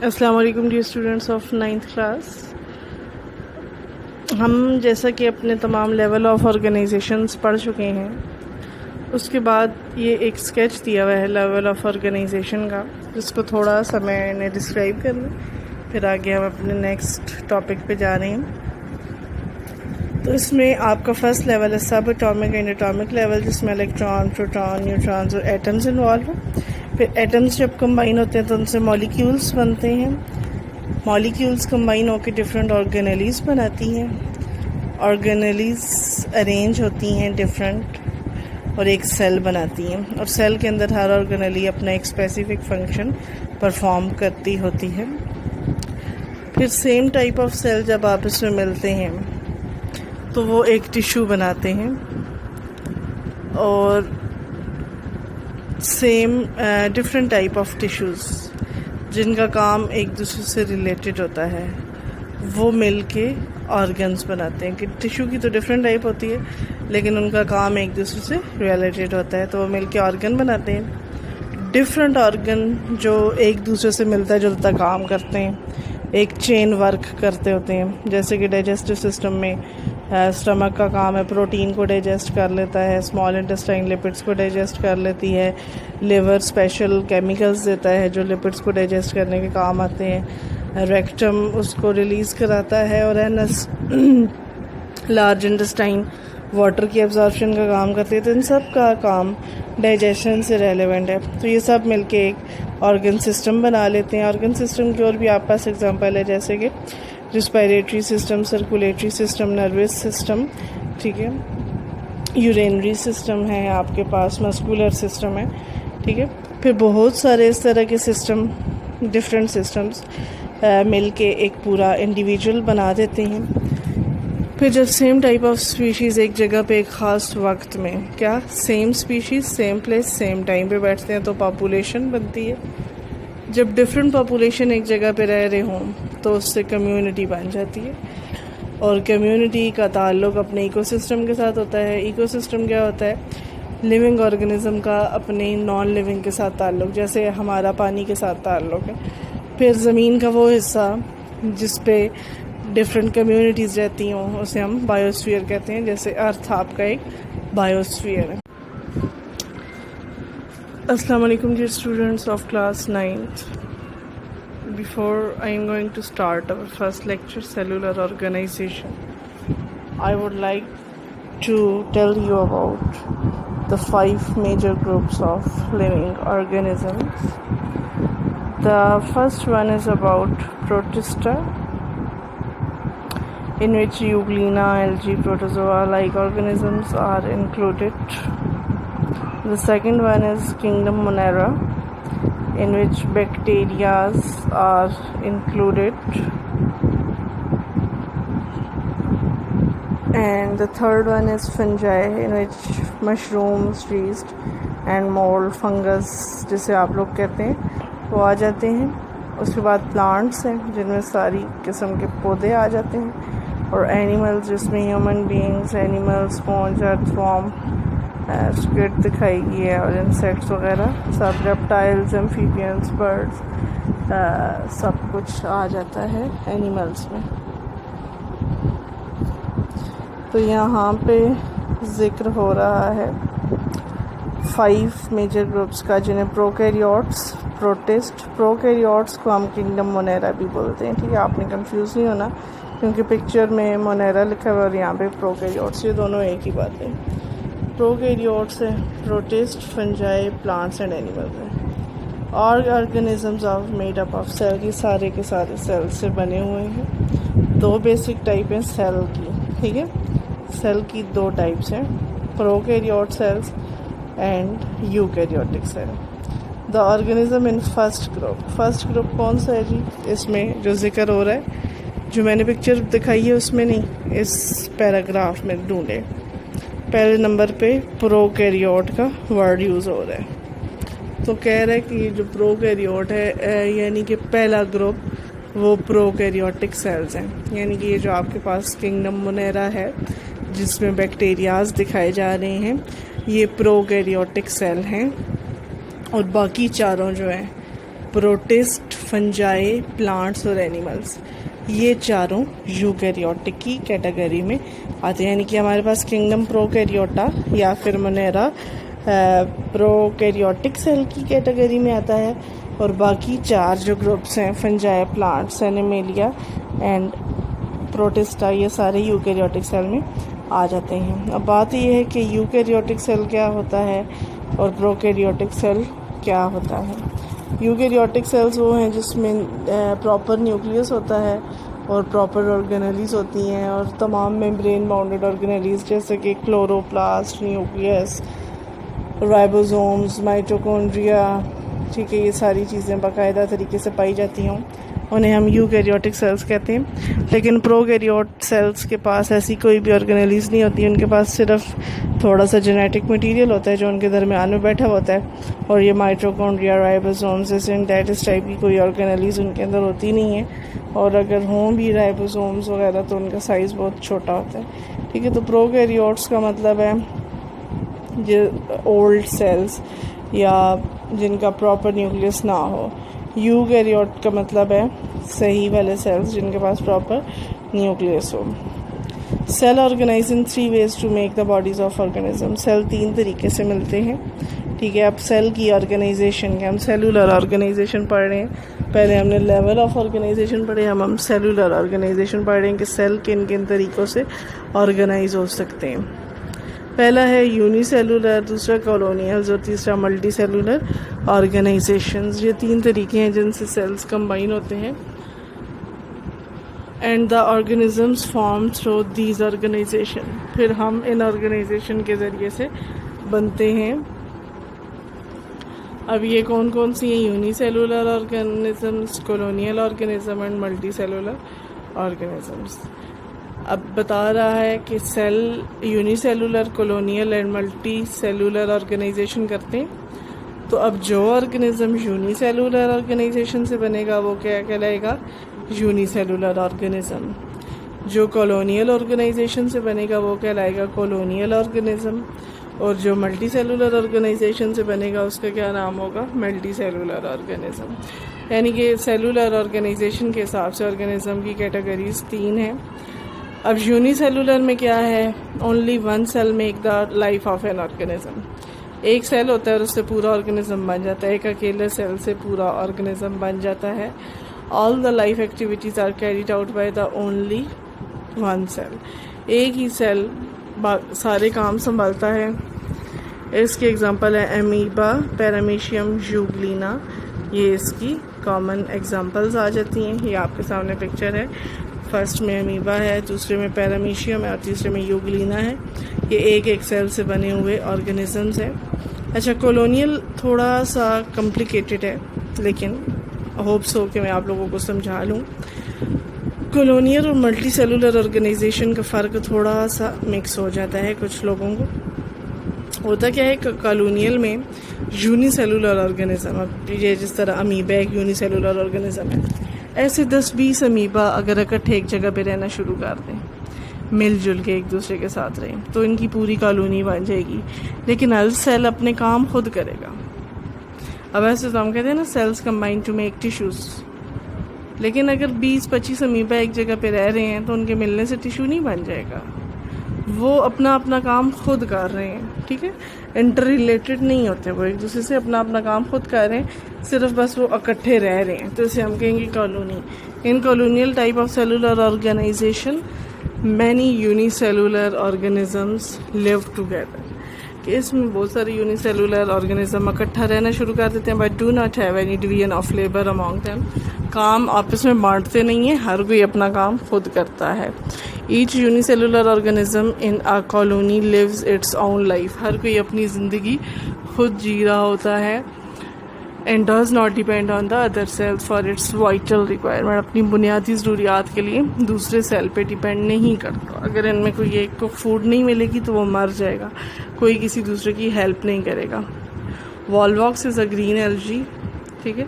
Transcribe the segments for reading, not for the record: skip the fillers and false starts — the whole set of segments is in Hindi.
अस्सलाम वालेकुम dear students of 9th class. हम जैसा कि अपने तमाम लेवल ऑफ ऑर्गेनाइजेशंस पढ़ चुके हैं, उसके बाद ये एक स्केच दिया हुआ है लेवल ऑफ ऑर्गेनाइजेशन का, जिसको थोड़ा सा मैंने डिस्क्राइब कर लूँ, फिर आगे हम अपने नेक्स्ट टॉपिक पे जा रहे हैं। तो इसमें आपका फर्स्ट लेवल है सब एटॉमिक एंड एटॉमिक लेवल, जिसमें इलेक्ट्रॉन, प्रोटॉन, न्यूट्रॉन्स और एटम्स इन्वॉल्व हैं। फिर एटम्स जब कंबाइन होते हैं तो उनसे मॉलिक्यूल्स बनते हैं। मॉलिक्यूल्स कंबाइन होकर डिफरेंट ऑर्गेनेलीज बनाती हैं। ऑर्गेनेलीज अरेंज होती हैं डिफरेंट और एक सेल बनाती हैं, और सेल के अंदर हर ऑर्गेनेली अपना एक स्पेसिफिक फंक्शन परफॉर्म करती होती है। फिर सेम टाइप ऑफ सेल जब आपस में मिलते हैं तो वो एक टिश्यू बनाते हैं, और same different type of tissues जिनका काम एक दूसरे से रिलेटेड होता है वो मिलके ऑर्गन्स बनाते हैं। कि टिश्यू की तो डिफरेंट टाइप होती है, लेकिन उनका काम एक दूसरे से रिलेटेड होता है, तो वो मिलके ऑर्गन बनाते हैं। डिफरेंट ऑर्गन जो एक दूसरे से मिलता जुलता काम करते हैं, एक चेन वर्क करते होते हैं। जैसे कि डाइजेस्टिव सिस्टम में स्टमक का काम है प्रोटीन को डाइजेस्ट कर लेता है, स्मॉल इंटेस्टाइन लिपिड्स को डाइजेस्ट कर लेती है, लिवर स्पेशल केमिकल्स देता है जो लिपिड्स को डाइजेस्ट करने के काम आते हैं, रेक्टम उसको रिलीज़ कराता है, और एनस लार्ज इंटेस्टाइन वाटर की एब्जॉर्प्शन का काम करती है। तो इन सब का काम डाइजेशन से रेलेवेंट है। तो ये सब मिलके एक ऑर्गन सिस्टम बना लेते हैं। ऑर्गन सिस्टम की और भी आपके पास एग्जांपल है, जैसे कि respiratory system, circulatory system, nervous system, ठीक है, यूरेनरी सिस्टम है आपके पास, मस्कुलर सिस्टम है, ठीक है। फिर बहुत सारे इस तरह के सिस्टम, डिफरेंट सिस्टम्स मिलके एक पूरा इंडिविजुअल बना देते हैं। फिर जब सेम टाइप ऑफ स्पीशीज़ एक जगह पे एक ख़ास वक्त में, क्या same species same place same time पे बैठते हैं तो पॉपुलेशन बनती है। जब डिफरेंट पॉपुलेशन एक जगह पे रह रहे हों तो उससे कम्युनिटी बन जाती है, और कम्युनिटी का ताल्लुक़ अपने इकोसिस्टम के साथ होता है। इकोसिस्टम क्या होता है? लिविंग ऑर्गेनिज्म का अपने नॉन लिविंग के साथ ताल्लुक़, जैसे हमारा पानी के साथ ताल्लुक़ है। फिर ज़मीन का वो हिस्सा जिस पे डिफरेंट कम्युनिटीज़ रहती हों उसे हम बायोस्फीयर कहते हैं। जैसे अर्थ आपका एक बायोस्फीयर है। अस्सलाम वालेकुम dear students of class 9th. Before I am going to start our first lecture, cellular organization, I would like to tell you about the 5 major groups of living organisms. The first one is about Protista, in which Euglena, algae, protozoa-like organisms are included. The second one is Kingdom Monera, in which bacteria are included. And the third one is fungi, in which mushrooms, yeast and mold, fungus जिसे आप लोग कहते हैं, वो आ जाते हैं। उसके बाद प्लांट्स हैं जिनमें सारी किस्म के पौधे आ जाते हैं, और एनिमल्स जिसमें human beings, animals, sponge, earthworm, squid दिखाई गई है, और इंसेक्ट्स वगैरह सब, रेप्टाइल्स, एम्फीबियंस, बर्ड्स, सब कुछ आ जाता है एनिमल्स में। तो यहाँ पे ज़िक्र हो रहा है 5 मेजर ग्रुप्स का, जिन्हें प्रोकैरियोट्स, प्रोटिस्ट, प्रोकैरियोट्स को हम किंगडम मोनेरा भी बोलते हैं, ठीक है। आपने कंफ्यूज नहीं होना, क्योंकि पिक्चर में मोनेरा लिखा हुआ और यहाँ पे प्रोकैरियोट्स, ये दोनों एक ही बात है। प्रोकैरियोट्स है, protist, fungi, plants and animals हैं। और organisms of made up of cell, ये सारे के सारे सेल से बने हुए हैं। 2 बेसिक टाइप हैं सेल की, ठीक है। सेल की 2 टाइप्स हैं, prokaryote cells and eukaryotic cell. The organism in first group कौन सा है जी? इसमें जो जिक्र हो रहा है, जो मैंने पिक्चर दिखाई है उसमें नहीं, इस पैराग्राफ में ढूंढे, पहले नंबर पे प्रोकैरियोट का वर्ड यूज़ हो रहा है। तो कह रहा है कि जो प्रोकैरियोट है, यानी कि पहला ग्रुप वो प्रोकैरियोटिक सेल्स हैं। यानी कि ये जो आपके पास किंगडम मोनेरा है जिसमें बैक्टीरियाज दिखाए जा रहे हैं, ये प्रोकैरियोटिक सेल हैं, और बाकी चारों जो हैं प्रोटिस्ट, फंजाई, प्लांट्स और एनिमल्स, ये चारों यूकैरियोटिक की कैटेगरी में आते हैं। यानी कि हमारे पास किंगडम प्रोकैरियोटा या फिर मोनेरा प्रोकैरियोटिक सेल की कैटेगरी में आता है, और बाकी चार जो ग्रुप्स हैं fungi, plants, animalia and protista, ये सारे यूकैरियोटिक सेल में आ जाते हैं। अब बात ये है कि यूकैरियोटिक सेल क्या होता है और प्रोकैरियोटिक सेल क्या होता है। यूकैरियोटिक सेल्स वो हैं जिसमें प्रॉपर न्यूक्लियस होता है और प्रॉपर ऑर्गेनेलीज होती हैं, और तमाम मेम्ब्रेन बाउंडेड ऑर्गेनेलीज जैसे कि क्लोरोप्लास्ट, न्यूक्लियस, राइबोसोम्स, माइटोकॉन्ड्रिया, ठीक है, ये सारी चीज़ें बाकायदा तरीके से पाई जाती हों, उन्हें हम यूकैरियोटिक सेल्स कहते हैं। लेकिन प्रोकैरियोट सेल्स के पास ऐसी कोई भी ऑर्गेनेलीज नहीं होती, उनके पास सिर्फ थोड़ा सा जेनेटिक मटेरियल होता है जो उनके दरमियान में बैठा होता है, और ये माइटोकॉन्ड्रिया, राइबोसोम्स, सिंथेटिस टाइप की कोई ऑर्गेनेलीज उनके अंदर होती नहीं है, और अगर हों भी राइबोसोम्स वगैरह तो उनका साइज़ बहुत छोटा होता है, ठीक है। तो प्रोकैरियोट्स का मतलब है जो ओल्ड सेल्स या जिनका प्रॉपर न्यूक्लियस ना हो। यूकैरियोट का मतलब है सही वाले सेल्स जिनके पास प्रॉपर न्यूक्लियस हो। Cell organize in 3 ways to make the bodies of organism. Cell 3 तरीके से मिलते हैं, ठीक है। अब सेल की ऑर्गेनाइजेशन के हम सेलुलर ऑर्गेनाइजेशन पढ़ रहे हैं। पहले हमने लेवल ऑफ ऑर्गेनाइजेशन पढ़े, हम सेलुलर ऑर्गेनाइजेशन पढ़ रहे हैं कि सेल किन किन तरीक़ों से ऑर्गेनाइज हो सकते हैं। पहला है यूनिसेलुलर, दूसरा कॉलोनियल्स और तीसरा मल्टी सेलुलर ऑर्गेनाइजेशंस। ये 3 तरीके हैं जिनसे सेल्स कंबाइन होते हैं, and the organisms form through these organization. फिर हम इन ऑर्गेनाइजेशन के ज़रिए से बनते हैं। अब ये कौन कौन सी हैं? Unicellular organisms, colonial organism and multi cellular organisms. अब बता रहा है कि cell unicellular, colonial and multi cellular organization करते हैं। तो अब जो ऑर्गेनिज्म यूनिसेलुलर ऑर्गेनाइजेशन से बनेगा वो क्या कहलाएगा? Unicellular organism. जो कॉलोनियल ऑर्गेनाइजेशन से बनेगा वो कहलाएगा कॉलोनियल ऑर्गेनिज्म, और जो मल्टी सेलुलर ऑर्गेनाइजेशन से बनेगा उसका क्या नाम होगा? Multi cellular organism. यानी कि सेलुलर ऑर्गेनाइजेशन के हिसाब से ऑर्गेनिज्म की कैटेगरीज 3 हैं। अब यूनिसेलुलर में क्या है? Only one cell make the life of an organism. एक सेल होता है और उससे पूरा ऑर्गेनिज्म बन जाता है, एक अकेले सेल से पूरा ऑर्गेनिज्म बन जाता है। All the life activities are carried out by the only one cell. एक ही सेल सारे काम संभालता है। इसके एग्जांपल है एमीबा, पैरामीशियम, यूग्लिना, ये इसकी कॉमन एग्जांपल्स आ जाती हैं। ये आपके सामने पिक्चर है। फर्स्ट में अमीबा है, दूसरे में पैरामीशियम है और तीसरे में यूग्लिना है। ये एक एक सेल से बने हुए ऑर्गेनिजम्स हैं। अच्छा, कॉलोनियल थोड़ा सा कॉम्प्लिकेटेड है, लेकिन होप्स हो कि मैं आप लोगों को समझा लूँ। कॉलोनियल और मल्टी सेलुलर ऑर्गेनाइजेशन का फ़र्क थोड़ा सा मिक्स हो जाता है कुछ लोगों को। होता क्या है, कॉलोनियल में यूनिसेलुलर ऑर्गेनिज्म, अब ये जिस तरह अमीबा एक यूनिसेलुलर ऑर्गेनिज्म है, ऐसे 10-20 अमीबा अगर इकट्ठे एक जगह पे रहना शुरू कर दें, मिलजुल के एक दूसरे के साथ रहें, तो इनकी पूरी कॉलोनी बन जाएगी। लेकिन हर सेल अपने काम खुद करेगा। अब ऐसे तो हम कहते हैं ना, cells combine to make tissues, लेकिन अगर 20-25 अमीबा एक जगह पे रह रहे हैं तो उनके मिलने से टिश्यू नहीं बन जाएगा। वो अपना अपना काम खुद कर रहे हैं, ठीक है, इंटर रिलेटेड नहीं होते, वो एक दूसरे से अपना अपना काम खुद कर रहे हैं, सिर्फ बस वो इकट्ठे रह रहे हैं, तो इसे हम कहेंगे colony. In colonial type of cellular organization many unicellular organisms live together, कि इसमें बहुत सारे यूनिसेलुलर ऑर्गेनिज्म इकट्ठा रहना शुरू कर देते हैं, but do not have any division of labour among them. काम आपस में बांटते नहीं हैं, हर कोई अपना काम खुद करता है। Each unicellular organism in a colony lives its own life, हर कोई अपनी ज़िंदगी खुद जी रहा होता है। And does not depend on the other cells for its vital requirement, अपनी बुनियादी ज़रूरियात के लिए दूसरे सेल पे डिपेंड नहीं करता। अगर इनमें कोई एक को फूड नहीं मिलेगी तो वो मर जाएगा, कोई किसी दूसरे की हेल्प नहीं करेगा। Volvox is a green algae, ठीक है।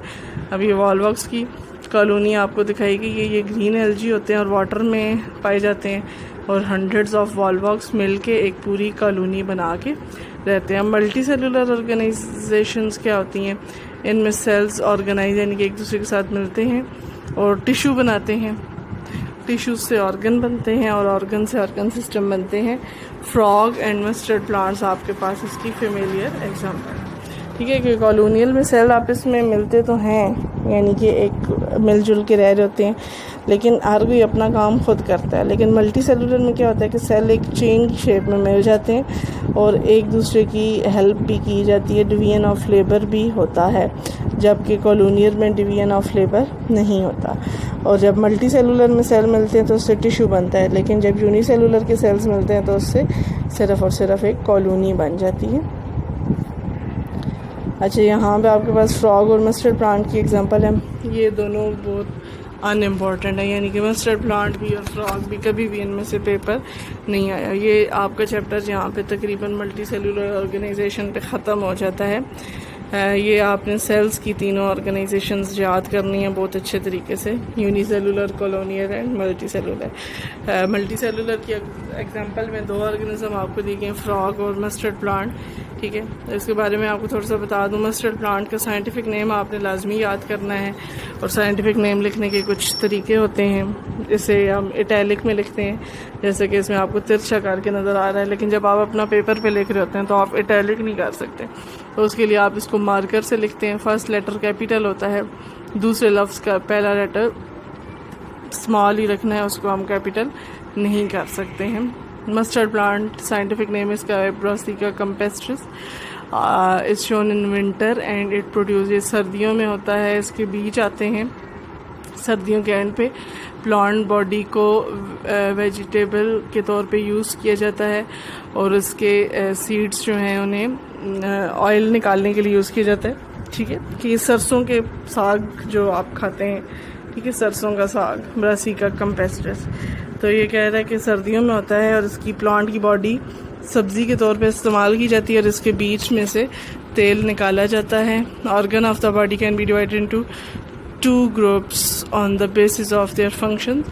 अब ये वॉलवॉक्स की कॉलोनी आपको दिखाई गई है। ये ग्रीन एल्गी होते हैं और वाटर में पाए जाते हैं, और हंड्रेड्स ऑफ वॉलवॉक्स मिल के एक पूरी कॉलोनी बना के रहते हैं। मल्टी सेलुलर ऑर्गेनाइजेशंस क्या होती हैं? इनमें सेल्स ऑर्गेनाइज यानी कि एक दूसरे के साथ मिलते हैं और टिश्यू बनाते हैं। टिश्यूज से ऑर्गन बनते हैं और ऑर्गन से ऑर्गन सिस्टम बनते हैं। फ्रॉग एंड मस्टर्ड प्लांट्स आपके पास इसकी फेमिलियर एग्जाम्पल। ठीक है कि कॉलोनियल में सेल आपस में मिलते तो हैं, यानी कि एक मिलजुल के रह रहे होते हैं, लेकिन हर कोई अपना काम खुद करता है। लेकिन मल्टी सेलुलर में क्या होता है कि सेल एक चेन की शेप में मिल जाते हैं और एक दूसरे की हेल्प भी की जाती है, डिवीजन ऑफ लेबर भी होता है, जबकि कॉलोनियल में डिवीजन ऑफ लेबर नहीं होता। और जब मल्टी सेलुलर में सेल मिलते हैं तो उससे टिश्यू बनता है, लेकिन जब यूनिसेलुलर के सेल्स मिलते हैं तो उससे सिर्फ़ और सिर्फ एक कॉलोनी बन जाती है। अच्छा, यहाँ पे आपके पास फ्रॉग और मस्टर्ड प्लांट की एग्जांपल है। ये दोनों बहुत अनइम्पॉर्टेंट है, यानी कि मस्टर्ड प्लांट भी और फ्रॉग भी, कभी भी इनमें से पेपर नहीं आया। ये आपका चैप्टर यहाँ पे तकरीबन मल्टी सेलुलर ऑर्गेनाइजेशन पे ख़त्म हो जाता है। ये आपने सेल्स की तीनों ऑर्गेनाइजेशंस याद करनी है बहुत अच्छे तरीके से, unicellular, colonial and multi cellular. Multi cellular की एग्जांपल में दो ऑर्गेनिज्म आपको दी गए, फ्रॉग और मस्टर्ड प्लांट। ठीक है, इसके बारे में आपको थोड़ा सा बता दूं। मस्टर्ड प्लांट का साइंटिफिक नेम आपने लाजमी याद करना है, और साइंटिफिक नेम लिखने के कुछ तरीके होते हैं। इसे हम इटैलिक में लिखते हैं, जैसे कि इसमें आपको तिरछा करके नज़र आ रहा है, लेकिन जब आप अपना पेपर पे लिख रहे होते हैं तो आप इटैलिक नहीं कर सकते, तो उसके लिए आप इसको मार्कर से लिखते हैं। फर्स्ट लेटर कैपिटल होता है, दूसरे लफ्ज़ का पहला लेटर स्मॉल ही रखना है, उसको हम कैपिटल नहीं कर सकते हैं। मस्टर्ड प्लांट साइंटिफिक नेम इसका है brassica campestris. It's shown in winter and it produce, ये सर्दियों में होता है, इसके बीज आते हैं सर्दियों के एंड पे। प्लांट बॉडी को वेजिटेबल के तौर पे यूज़ किया जाता है, और इसके सीड्स जो हैं उन्हें ऑयल निकालने के लिए यूज़ किया जाता है। ठीक है, कि सरसों के साग जो आप खाते हैं, ठीक है, सरसों का साग, ब्रासिका कैम्पेस्ट्रिस, तो ये कह रहा है कि सर्दियों में होता है, और इसकी प्लांट की बॉडी सब्ज़ी के तौर पे इस्तेमाल की जाती है, और इसके बीच में से तेल निकाला जाता है। Organ of the body can be divided into 2 groups on the basis of their functions.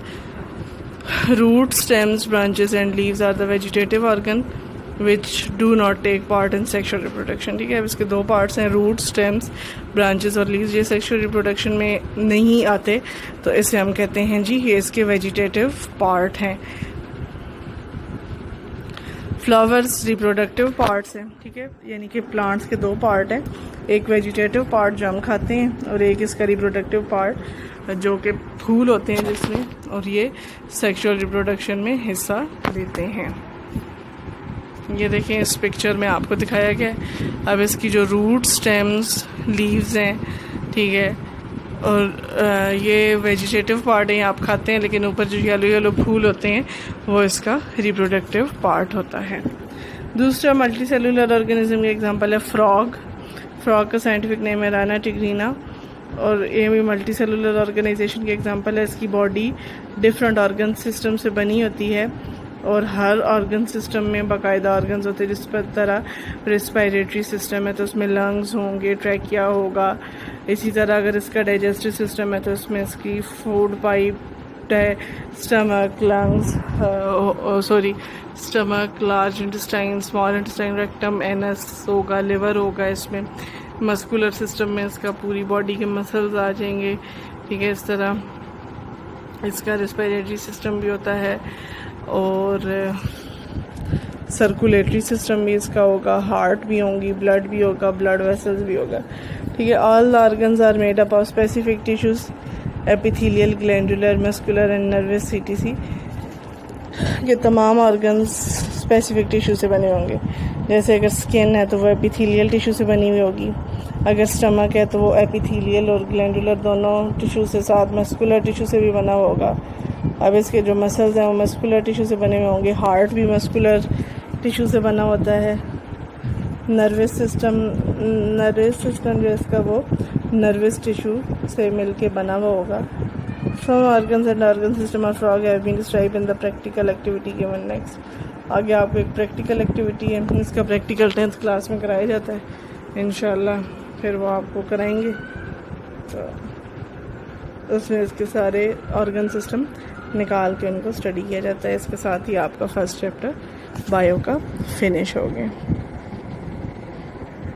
Roots, stems, branches and leaves are the vegetative organ which do not take part in sexual reproduction. ठीक है, अब इसके 2 पार्ट्स हैं, रूट्स, स्टेम्स, ब्रांचेस और लीव्स। ये सेक्सुअल रिप्रोडक्शन में नहीं आते, तो इसे हम कहते हैं जी ये इसके वेजिटेटिव पार्ट हैं। फ्लावर्स रिप्रोडक्टिव पार्ट्स हैं। ठीक है, यानी कि प्लांट्स के 2 पार्ट हैं, एक वेजिटेटिव पार्ट जो हम खाते हैं, और एक इसका रिप्रोडक्टिव पार्ट जो कि फूल होते हैं जिसमें, और ये सेक्सुअल रिप्रोडक्शन में हिस्सा लेते हैं। ये देखें, इस पिक्चर में आपको दिखाया गया है। अब इसकी जो रूट, स्टेम्स, लीव्स हैं, ठीक है, और ये वेजिटेटिव पार्ट है, आप खाते हैं, लेकिन ऊपर जो येलो येलो फूल होते हैं वो इसका रिप्रोडक्टिव पार्ट होता है। दूसरा मल्टी सेलुलर ऑर्गेनिज्म का एग्जांपल है फ्रॉग। फ्रॉग का साइंटिफिक नेम है राना टिग्रीना, और ये भी मल्टी सेलुलर ऑर्गेनाइजेशन की एग्जांपल है। इसकी बॉडी डिफरेंट ऑर्गन सिस्टम से बनी होती है, और हर ऑर्गन सिस्टम में बाकायदा ऑर्गन्स होते हैं। जिस पर तरह रेस्पिरेटरी सिस्टम है तो उसमें लंग्स होंगे, ट्रैकिया होगा। इसी तरह अगर इसका डाइजेस्टिव सिस्टम है तो उसमें इसकी food pipe, stomach, lungs, stomach, large intestine, small intestine, rectum, anus होगा, लिवर होगा। इसमें मस्कुलर सिस्टम में इसका पूरी बॉडी के मसल्स आ जाएंगे। ठीक है, इस तरह इसका रेस्पिरेटरी सिस्टम भी होता है, और सर्कुलेटरी सिस्टम भी इसका होगा, हार्ट भी होंगी, ब्लड भी होगा, ब्लड वेसल्स भी होगा। ठीक है, all organs are made up of specific tissues, epithelial, glandular, muscular and nervous सीटीसी। ये तमाम ऑर्गन्स स्पेसिफिक टिश्यू से बने होंगे। जैसे अगर स्किन है तो वो एपिथेलियल टिश्यू से बनी हुई होगी, अगर स्टमक है तो वो एपिथेलियल और ग्लैंडुलर दोनों टिश्यू से, साथ मस्कुलर टिश्यू से भी बना होगा। अब इसके जो मसल्स हैं वो मस्कुलर टिश्यू से बने हुए होंगे। हार्ट भी मस्कुलर टिश्यू से बना होता है। नर्वस सिस्टम जो इसका वो नर्वस टिश्यू से मिलके बना हुआ होगा। Some organs and organ system of frog have been described in the practical activity given next. आगे आपको एक प्रैक्टिकल एक्टिविटी है, इसका प्रैक्टिकल 10th क्लास में कराया जाता है इंशाल्लाह, फिर वो आपको कराएंगे। तो उसमें इसके सारे ऑर्गन सिस्टम निकाल के उनको स्टडी किया जाता है। इसके साथ ही आपका फर्स्ट चैप्टर बायो का फिनिश हो गया।